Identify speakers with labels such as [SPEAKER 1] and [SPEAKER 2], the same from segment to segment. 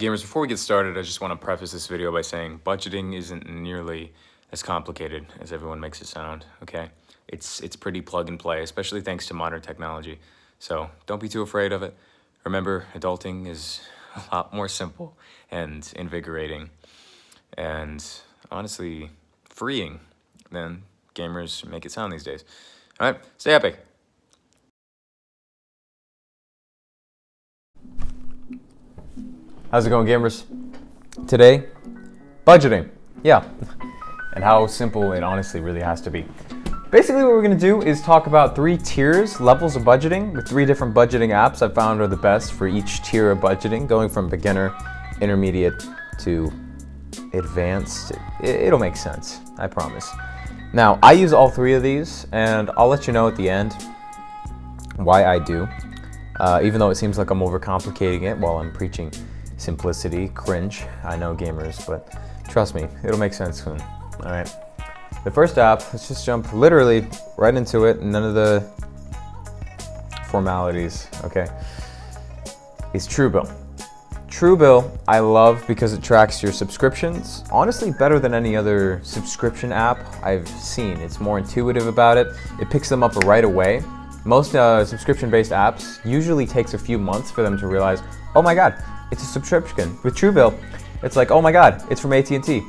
[SPEAKER 1] Gamers, before we get started, I just want to preface this video by saying budgeting isn't nearly as complicated as everyone makes it sound, okay? It's pretty plug and play, especially thanks to modern technology. So don't be too afraid of it. Remember, adulting is a lot more simple and invigorating and honestly freeing than gamers make it sound these days. All right, stay epic. How's it going, gamers? Today, budgeting. Yeah, and how simple it honestly really has to be. Basically, what we're gonna do is talk about 3 tiers, levels of budgeting, with 3 different budgeting apps I found are the best for each tier of budgeting, going from beginner, intermediate, to advanced. It'll make sense, I promise. Now, I use all 3 of these, and I'll let you know at the end why I do, even though it seems like I'm overcomplicating it while I'm preaching simplicity. Cringe, I know, gamers, but trust me, it'll make sense soon. All right, the first app, let's just jump literally right into it, none of the formalities, okay, is Truebill. Truebill I love because it tracks your subscriptions, honestly better than any other subscription app I've seen. It's more intuitive about it. It picks them up right away. Most subscription-based apps usually takes a few months for them to realize, oh my god, it's a subscription. With Truebill, it's like, oh my god, it's from AT&T.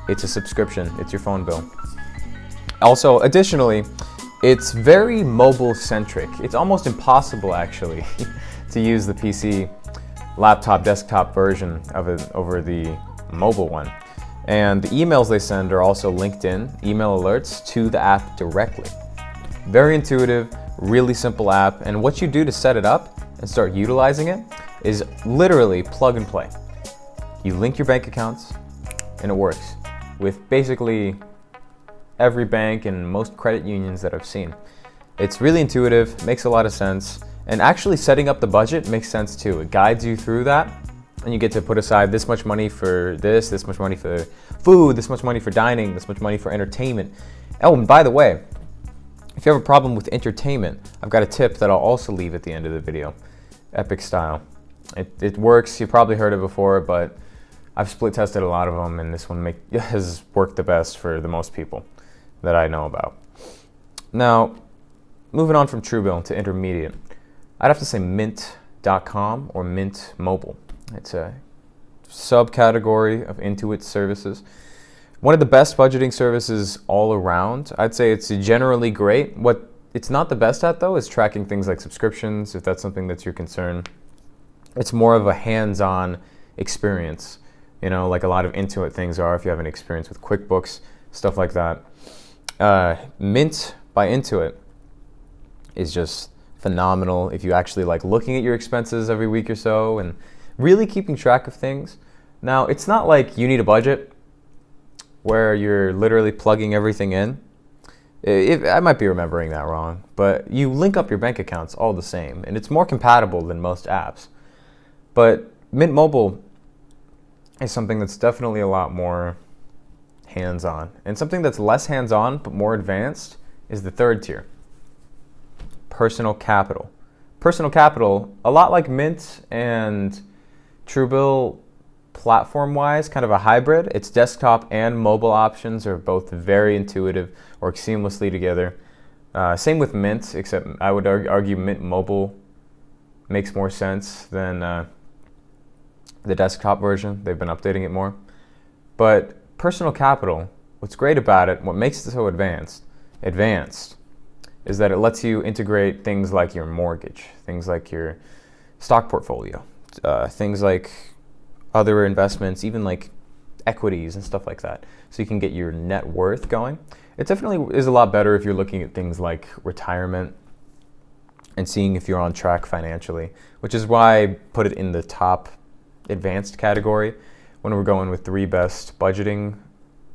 [SPEAKER 1] It's a subscription, it's your phone bill. Also, additionally, it's very mobile-centric. It's almost impossible, actually, to use the PC, laptop, desktop version of it over the mobile one. And the emails they send are also linked in, email alerts, to the app directly. Very intuitive, really simple app, and what you do to set it up and start utilizing it is literally plug and play. You link your bank accounts, and it works with basically every bank and most credit unions that I've seen. It's really intuitive, makes a lot of sense, and actually setting up the budget makes sense too. It guides you through that, and you get to put aside this much money for this much money for food, this much money for dining, this much money for entertainment. Oh, and by the way, if you have a problem with entertainment, I've got a tip that I'll also leave at the end of the video, epic style. It works, you probably heard it before, but I've split tested a lot of them, and this one has worked the best for the most people that I know about. Now, moving on from Truebill to intermediate, I'd have to say Mint.com or Mint Mobile. It's a subcategory of Intuit services. One of the best budgeting services all around. I'd say it's generally great. What it's not the best at, though, is tracking things like subscriptions, if that's something that's your concern. It's more of a hands-on experience, you know, like a lot of Intuit things are if you have any experience with QuickBooks, stuff like that. Mint by Intuit is just phenomenal if you actually like looking at your expenses every week or so and really keeping track of things. Now, it's not like you need a budget where you're literally plugging everything in. I might be remembering that wrong, but you link up your bank accounts all the same, and it's more compatible than most apps. But Mint Mobile is something that's definitely a lot more hands-on. And something that's less hands-on but more advanced is the third tier, Personal Capital. Personal Capital, a lot like Mint and Truebill platform-wise, kind of a hybrid. Its desktop and mobile options are both very intuitive, work seamlessly together. Same with Mint, except I would argue Mint Mobile makes more sense than the desktop version. They've been updating it more. But Personal Capital, what's great about it, what makes it so advanced, is that it lets you integrate things like your mortgage, things like your stock portfolio, things like other investments, even like equities and stuff like that. So you can get your net worth going. It definitely is a lot better if you're looking at things like retirement and seeing if you're on track financially, which is why I put it in the top advanced category when we're going with 3 best budgeting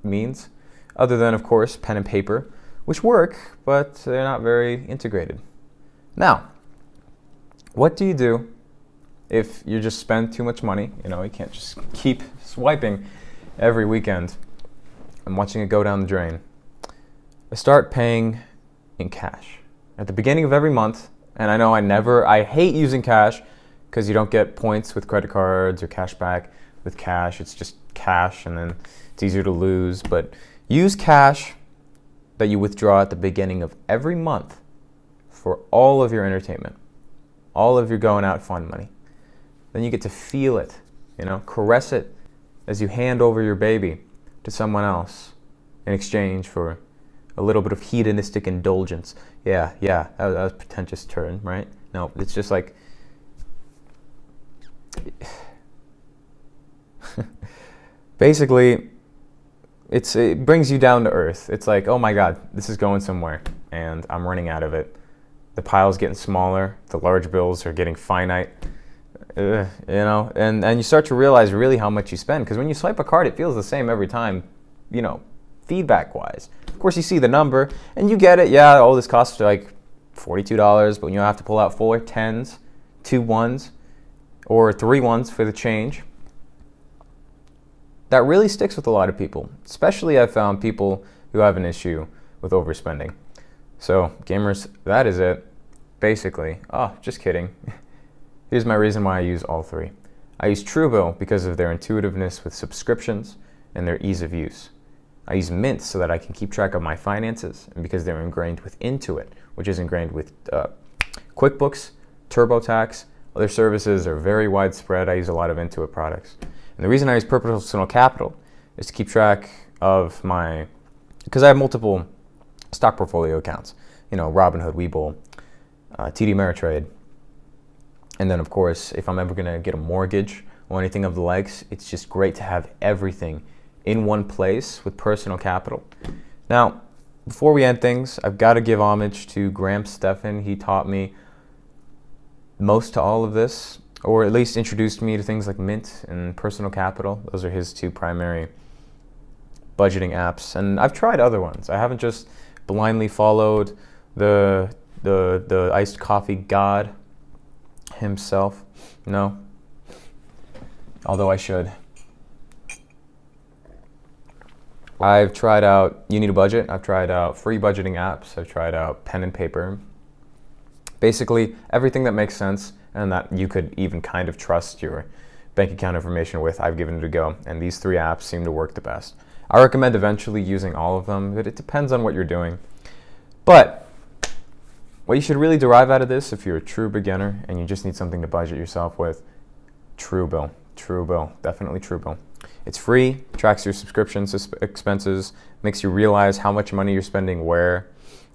[SPEAKER 1] means, other than, of course, pen and paper, which work, but they're not very integrated. Now, what do you do if you just spend too much money? You know, you can't just keep swiping every weekend and watching it go down the drain. I start paying in cash at the beginning of every month, and I know I hate using cash because you don't get points with credit cards or cash back with cash. It's just cash, and then it's easier to lose. But use cash that you withdraw at the beginning of every month for all of your entertainment, all of your going out fun money. Then you get to feel it, caress it as you hand over your baby to someone else in exchange for a little bit of hedonistic indulgence. Yeah, that was a pretentious turn, right? No, it's just like, basically, it brings you down to earth. It's like, oh my God, this is going somewhere, and I'm running out of it. The pile's getting smaller. The large bills are getting finite. And you start to realize really how much you spend, because when you swipe a card, it feels the same every time, feedback-wise. Of course, you see the number, and you get it. Yeah, this costs like $42, but when you have to pull out 4 10s, 2 1s, or 3 1s for the change, that really sticks with a lot of people. Especially I've found people who have an issue with overspending. So, gamers, that is it. Basically, just kidding. Here's my reason why I use all 3. I use Truebill because of their intuitiveness with subscriptions and their ease of use. I use Mint so that I can keep track of my finances, and because they're ingrained with Intuit, which is ingrained with QuickBooks, TurboTax. Other services are very widespread. I use a lot of Intuit products. And the reason I use Personal Capital is to keep track of because I have multiple stock portfolio accounts. Robinhood, Webull, TD Ameritrade. And then, of course, if I'm ever going to get a mortgage or anything of the likes, it's just great to have everything in one place with Personal Capital. Now, before we end things, I've got to give homage to Graham Stephan. He taught me most to all of this, or at least introduced me to things like Mint and Personal Capital. Those are his 2 primary budgeting apps. And I've tried other ones. I haven't just blindly followed the iced coffee god himself. No. Although I should. I've tried out You Need a Budget. I've tried out free budgeting apps. I've tried out pen and paper. Basically, everything that makes sense and that you could even kind of trust your bank account information with, I've given it a go. And these 3 apps seem to work the best. I recommend eventually using all of them, but it depends on what you're doing. But what you should really derive out of this, if you're a true beginner and you just need something to budget yourself with, Truebill. Truebill. Definitely Truebill. It's free, tracks your subscription expenses, makes you realize how much money you're spending where.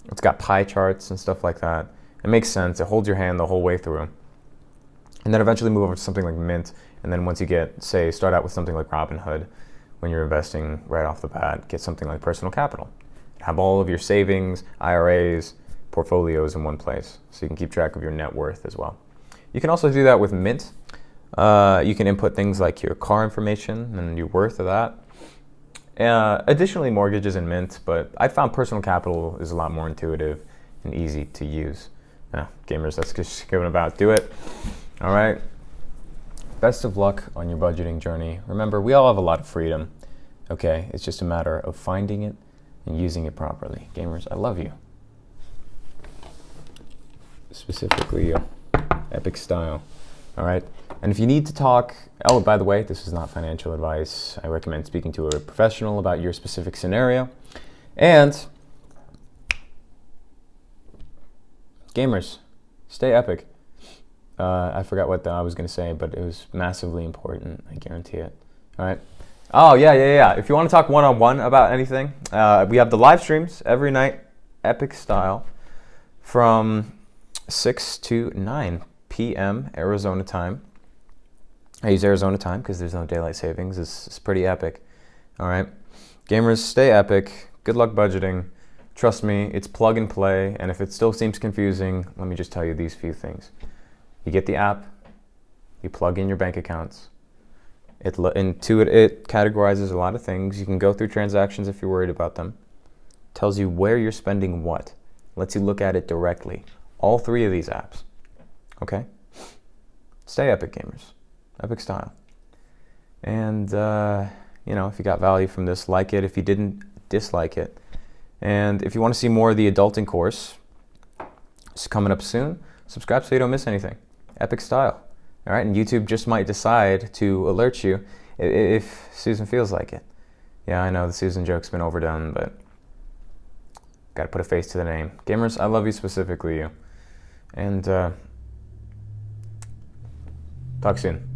[SPEAKER 1] It's got pie charts and stuff like that. It makes sense. It holds your hand the whole way through. And then eventually move over to something like Mint. And then once you start out with something like Robinhood, when you're investing right off the bat, get something like Personal Capital. Have all of your savings, IRAs, portfolios in one place, so you can keep track of your net worth as well. You can also do that with Mint. You can input things like your car information and your worth of that. Additionally, mortgages in Mint, but I found Personal Capital is a lot more intuitive and easy to use. Gamers, that's just going about do it. All right. Best of luck on your budgeting journey. Remember, we all have a lot of freedom. Okay, it's just a matter of finding it and using it properly. Gamers, I love you. Specifically, Epic Style. All right. And if you need to talk, by the way, this is not financial advice. I recommend speaking to a professional about your specific scenario. And gamers, stay epic. I forgot what I was going to say, but it was massively important. I guarantee it. All right. Oh, yeah. If you want to talk one-on-one about anything, we have the live streams every night, Epic Style, from 6 to 9 p.m. Arizona time. I use Arizona time because there's no daylight savings. It's pretty epic. All right. Gamers, stay epic. Good luck budgeting. Trust me, it's plug and play. And if it still seems confusing, let me just tell you these few things. You get the app. You plug in your bank accounts. It categorizes a lot of things. You can go through transactions if you're worried about them. Tells you where you're spending what. Lets you look at it directly. All 3 of these apps. Okay? Stay epic, gamers. Epic Style. And, if you got value from this, like it. If you didn't, dislike it. And if you want to see more of the adulting course, it's coming up soon. Subscribe so you don't miss anything. Epic Style. All right, and YouTube just might decide to alert you if Susan feels like it. Yeah, I know the Susan joke's been overdone, but gotta put a face to the name. Gamers, I love you, specifically you. And talk soon.